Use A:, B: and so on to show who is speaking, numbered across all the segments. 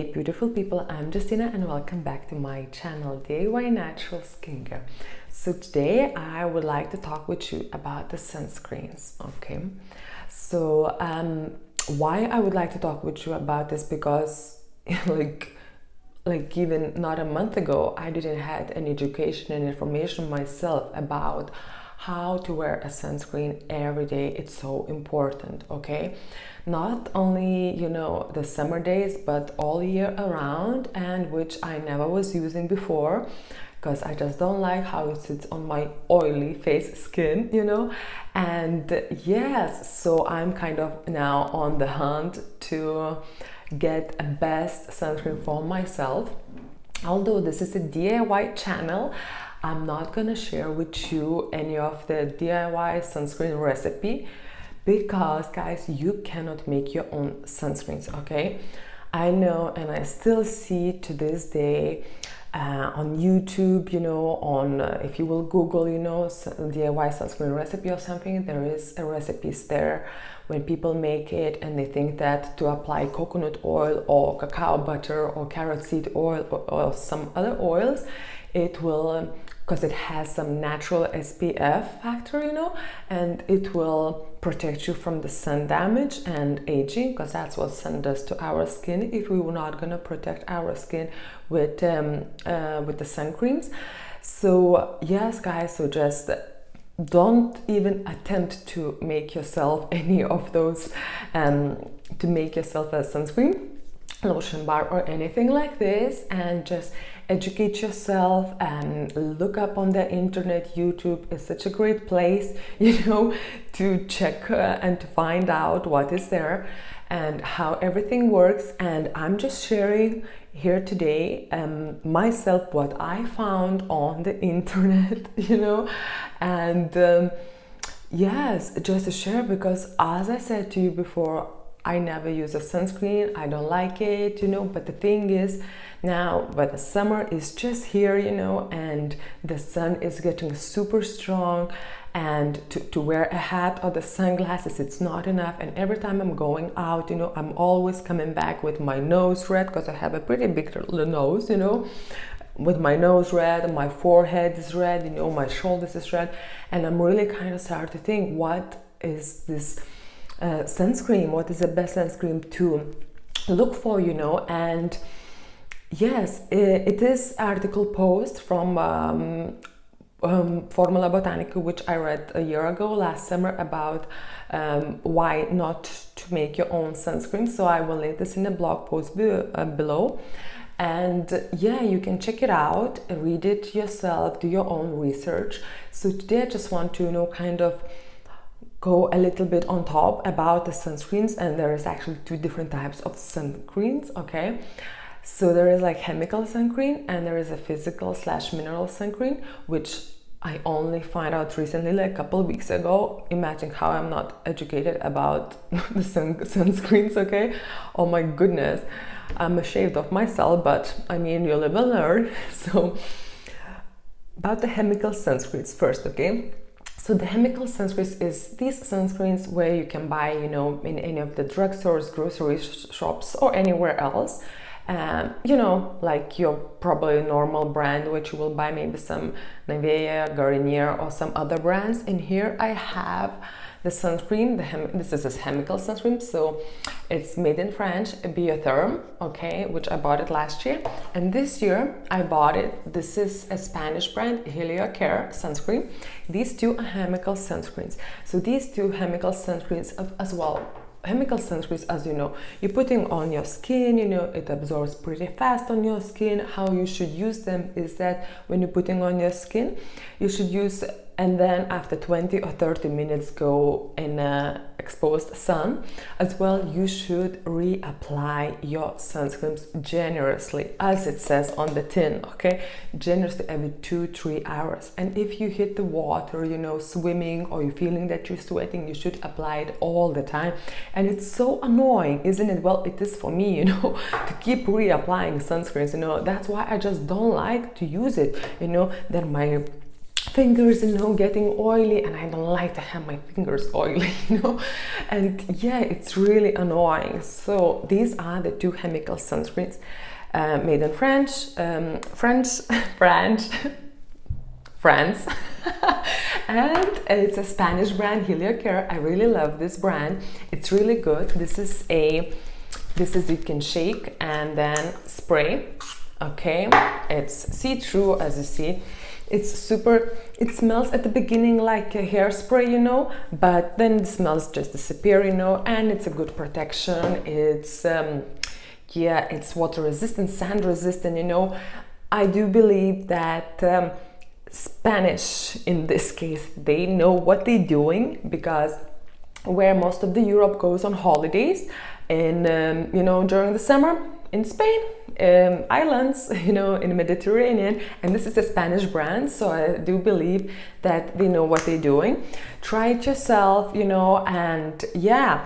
A: Hey beautiful people, I'm Justina and welcome back to my channel DIY Natural Skincare. So today I would like to talk with you about the sunscreens. Okay, so why I would like to talk with you about this, because like even not a month ago I didn't have any education and information myself about how to wear a sunscreen every day. It's so important, okay? Not only, the summer days, but all year around, and which I never was using before because I just don't like how it sits on my oily face skin, and yes, so I'm kind of now on the hunt to get a best sunscreen for myself. Although this is a DIY channel, I'm not gonna share with you any of the DIY sunscreen recipe because guys, you cannot make your own sunscreens, okay? I know, and I still see to this day on YouTube, on if you will Google, DIY sunscreen recipe or something, there is a recipes there when people make it and they think that to apply coconut oil or cacao butter or carrot seed oil or some other oils, it will, because it has some natural SPF factor, and it will protect you from the sun damage and aging, because that's what sun does to our skin if we were not going to protect our skin with the sun creams. So yes guys, so just don't even attempt to make yourself any of those to make yourself a sunscreen lotion bar or anything like this, and just educate yourself and look up on the internet. YouTube is such a great place, to check and to find out what is there and how everything works. And I'm just sharing here today myself what I found on the internet, and yes, just to share, because as I said to you before, I never use a sunscreen. I don't like it, but the thing is now, but the summer is just here, and the sun is getting super strong, and to wear a hat or the sunglasses, it's not enough. And every time I'm going out, I'm always coming back with my nose red, because I have a pretty big nose, with my nose red, my forehead is red, my shoulders is red, and I'm really kind of starting to think, what is this sunscreen, what is the best sunscreen to look for, and yes, it is article post from Formula Botanica, which I read a year ago, last summer, about why not to make your own sunscreen. So I will link this in the blog post below, and yeah, you can check it out, read it yourself, do your own research. So today I just want to kind of go a little bit on top about the sunscreens, and there is actually two different types of sunscreens, okay? So there is like chemical sunscreen and there is a physical / mineral sunscreen, which I only find out recently, like a couple of weeks ago. Imagine how I'm not educated about the sunscreens, okay? Oh my goodness, I'm ashamed of myself, but I mean, you live and learn. So about the chemical sunscreens first, okay? So the chemical sunscreens is these sunscreens where you can buy, in any of the drugstores, grocery shops, or anywhere else. Like your probably normal brand, which you will buy maybe some Nivea, Garnier, or some other brands. In here I have the sunscreen, this is a chemical sunscreen, so it's made in France, Biotherm, okay, which I bought it last year, and this year I bought it. This is a Spanish brand, Helio Care sunscreen. These two are chemical sunscreens. So these two chemical sunscreens as well. Chemical sunscreens, as you're putting on your skin, it absorbs pretty fast on your skin. How you should use them is that when you're putting on your skin, you should use, and then after 20 or 30 minutes go in exposed sun. As well, you should reapply your sunscreens generously, as it says on the tin, okay? Generously every 2-3 hours. And if you hit the water, swimming, or you're feeling that you're sweating, you should apply it all the time. And it's so annoying, isn't it? Well, it is for me, to keep reapplying sunscreens, that's why I just don't like to use it, then my fingers, you know, getting oily, and I don't like to have my fingers oily, you know, and yeah, it's really annoying. So these are the two chemical sunscreens, made in France, and it's a Spanish brand, Heliocare. I really love this brand. It's really good. This is you can shake and then spray. Okay, it's see-through, as you see. It's super, it smells at the beginning like a hairspray, you know, but then the smells just disappear, you know, and it's a good protection. It's yeah, it's water resistant, sand resistant, you know. I do believe that Spanish, in this case, they know what they're doing, because where most of the Europe goes on holidays, in you know, during the summer, in Spain, islands, you know, in the Mediterranean, and this is a Spanish brand, so I do believe that they know what they're doing. Try it yourself, you know, and yeah.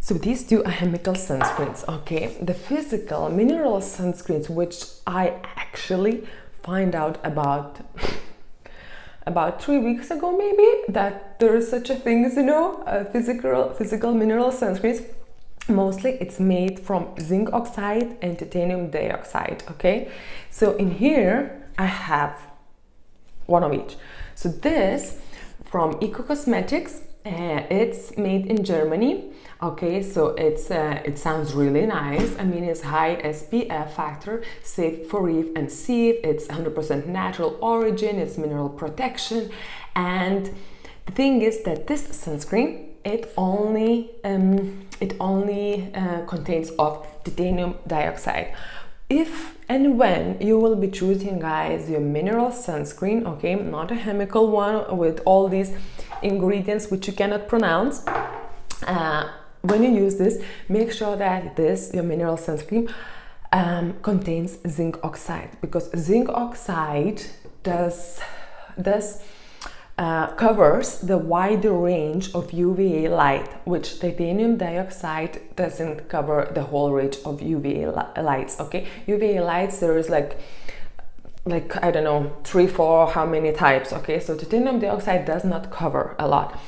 A: So these two are chemical sunscreens, okay? The physical mineral sunscreens, which I actually find out about 3 weeks ago, maybe, that there is such a thing as, you know, physical mineral sunscreens. Mostly it's made from zinc oxide and titanium dioxide, okay? So in here I have one of each. So this from Eco Cosmetics, it's made in Germany, okay? So it's it sounds really nice. I mean, it's high SPF factor, safe for reef and sieve. It's 100% natural origin. It's mineral protection, and the thing is that this sunscreen, it only contains of titanium dioxide. If and when you will be choosing, guys, your mineral sunscreen, okay, not a chemical one with all these ingredients which you cannot pronounce, when you use this, make sure that your mineral sunscreen contains zinc oxide, because zinc oxide covers the wider range of UVA light, which titanium dioxide doesn't cover the whole range of UVA lights, okay? UVA lights, there is like I don't know, 3, 4, how many types, okay? So titanium dioxide does not cover a lot.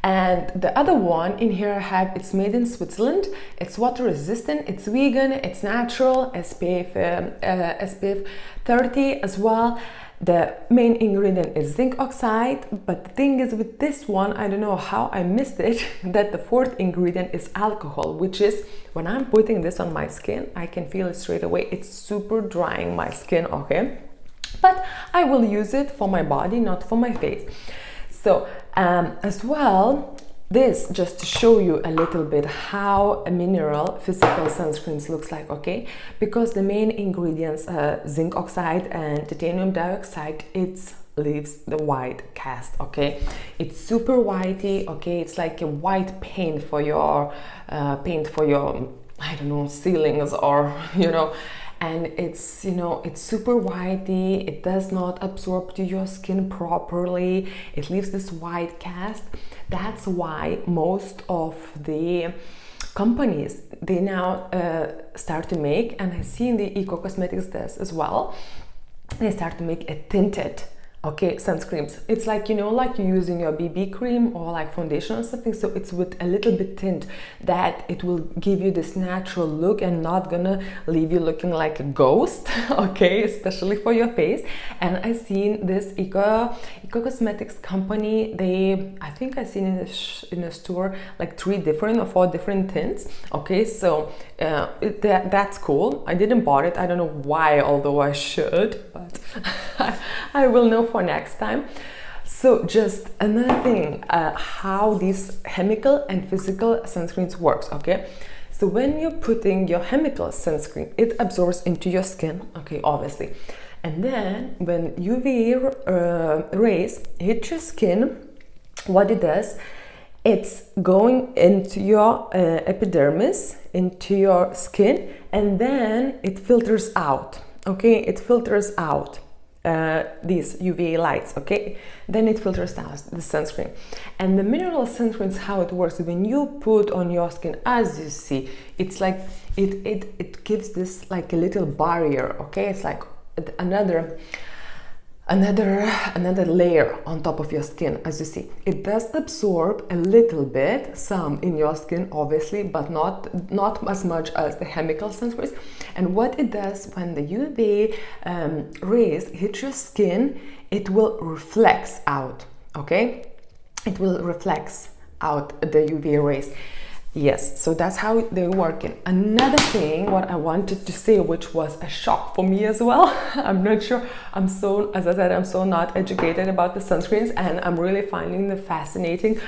A: And the other one in here I have, it's made in Switzerland, it's water resistant, it's vegan, it's natural, SPF 30 as well. The main ingredient is zinc oxide, but the thing is with this one, I don't know how I missed it, that the fourth ingredient is alcohol, which is, when I'm putting this on my skin, I can feel it straight away. It's super drying my skin, okay? But I will use it for my body, not for my face. So as well, this just to show you a little bit how a mineral physical sunscreens looks like, okay? Because the main ingredients, zinc oxide and titanium dioxide, it leaves the white cast, okay? It's super whitey, okay? It's like a white paint for your I don't know, ceilings, or you know, and it's, you know, it's super whitey. It does not absorb to your skin properly. It leaves this white cast. That's why most of the companies, they now start to make, and I see in the Eco Cosmetics this as well, they start to make a tinted, okay, sunscreens. It's like, you know, like you're using your BB cream or like foundation or something, so it's with a little bit tint that it will give you this natural look and not gonna leave you looking like a ghost, okay, especially for your face. And I seen this Eco Cosmetics company, I think I seen in a store like 3 different or 4 different tints, okay, so that's cool. I didn't bought it, I don't know why, although I should, but I will know for next time. So just another thing, how these chemical and physical sunscreens works, okay? So when you're putting your chemical sunscreen, it absorbs into your skin, okay, obviously. And then when UV rays hit your skin, what it does, it's going into your epidermis, into your skin, and then it filters out, okay? It filters out these UVA lights, okay? Then it filters out the sunscreen. And the mineral sunscreens, how it works, when you put on your skin, as you see, it's like it gives this like a little barrier, okay? It's like another another layer on top of your skin. As you see, it does absorb a little bit, some in your skin obviously, but not as much as the chemical sunscreens. And what it does, when the UV rays hit your skin, it will reflect out, okay? It will reflect out the UV rays. Yes, so that's how they're working. Another thing what I wanted to say, which was a shock for me as well, I'm not sure, as I said, I'm so not educated about the sunscreens, and I'm really finding them fascinating.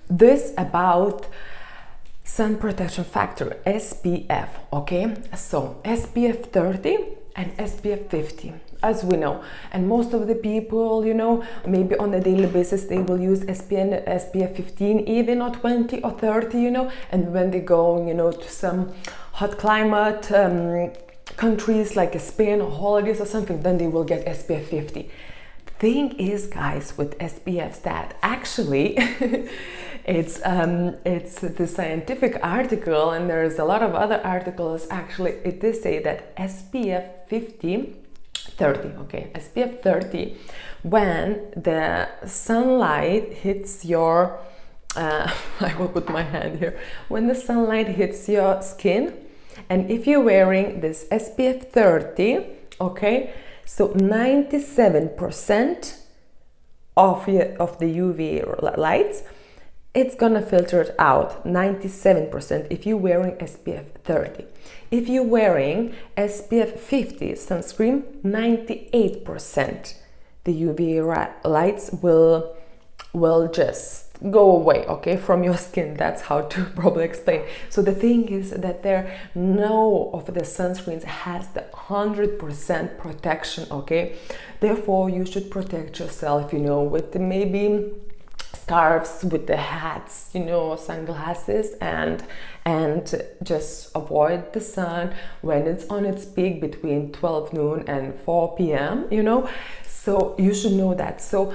A: This about sun protection factor, SPF, okay? So SPF 30 and SPF 50, as we know, and most of the people, you know, maybe on a daily basis they will use SPF 15 even, or 20 or 30, you know, and when they go, you know, to some hot climate countries like Spain or holidays or something, then they will get SPF 50. The thing is, guys, with SPFs, that actually it's the scientific article, and there's a lot of other articles actually, it does say that SPF 30, okay, SPF 30, when the sunlight hits your I will put my hand here, when the sunlight hits your skin, and if you're wearing this SPF 30, okay, so 97% of the UV lights, it's gonna filter it out, 97% if you're wearing SPF 30. If you're wearing SPF 50 sunscreen, 98% the UV lights will just go away, okay, from your skin. That's how to probably explain. So the thing is that no of the sunscreens has the 100% protection, okay? Therefore, you should protect yourself, you know, with maybe scarves, with the hats, you know, sunglasses, and just avoid the sun when it's on its peak between 12 noon and 4 p.m., you know. So you should know that. So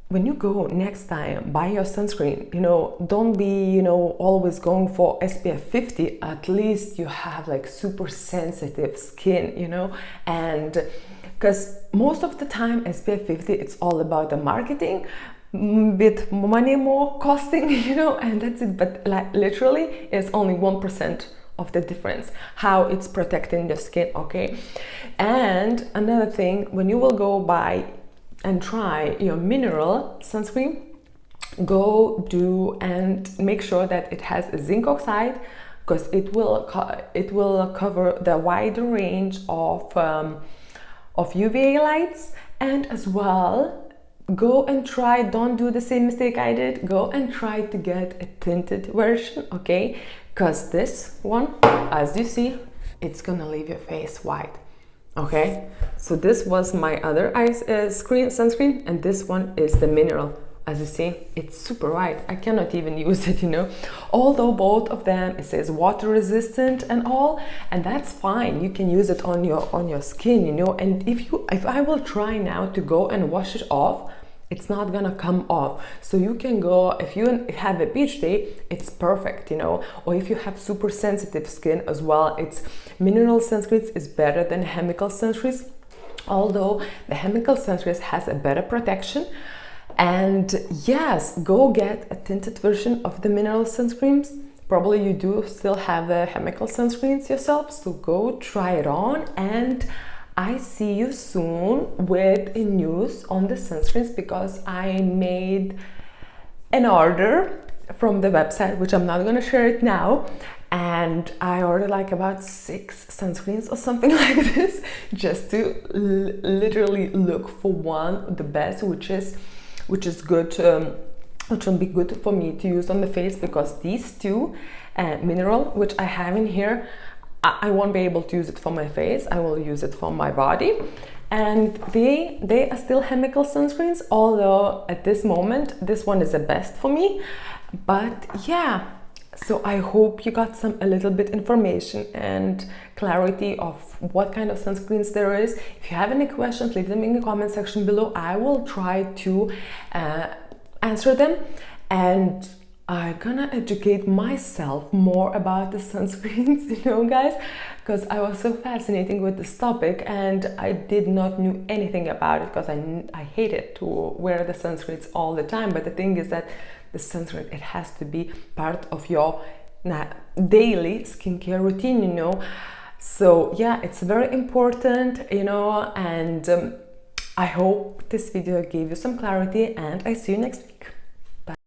A: when you go next time, buy your sunscreen, you know, don't be, you know, always going for SPF 50. At least you have like super sensitive skin, you know, and because most of the time SPF 50, it's all about the marketing, bit money more costing, you know, and that's it. But like literally it's only 1% of the difference how it's protecting the skin, okay? And another thing, when you will go buy and try your mineral sunscreen, go do and make sure that it has a zinc oxide, because it will cover the wider range of UVA lights. And as well, go and try, don't do the same mistake I did, go and try to get a tinted version, okay? Because this one, as you see, it's gonna leave your face white, okay? So this was my other sunscreen, and this one is the mineral. As you see, it's super white. I cannot even use it, you know, although both of them, it says water resistant and all, and that's fine. You can use it on your skin, you know. And if I will try now to go and wash it off, it's not gonna come off. So you can go, if you have a beach day, it's perfect, you know. Or if you have super sensitive skin as well, it's mineral sunscreens is better than chemical sunscreens, although the chemical sunscreens has a better protection. And yes, go get a tinted version of the mineral sunscreens. Probably you do still have the chemical sunscreens yourself, so go try it on, and I see you soon with a news on the sunscreens, because I made an order from the website, which I'm not gonna share it now, and I ordered like about 6 sunscreens or something like this, just to literally look for one, the best, which is good, which will be good for me to use on the face, because these two mineral, which I have in here, I won't be able to use it for my face. I will use it for my body, and they are still chemical sunscreens, although at this moment this one is the best for me. But yeah, so I hope you got a little bit information and clarity of what kind of sunscreens there is. If you have any questions, leave them in the comment section below. I will try to answer them, and I'm gonna educate myself more about the sunscreens, you know, guys. because I was so fascinated with this topic and I did not knew anything about it, because I hated to wear the sunscreens all the time. But the thing is that the sunscreen, it has to be part of your daily skincare routine, you know. So yeah, it's very important, you know, and I hope this video gave you some clarity, and I see you next week.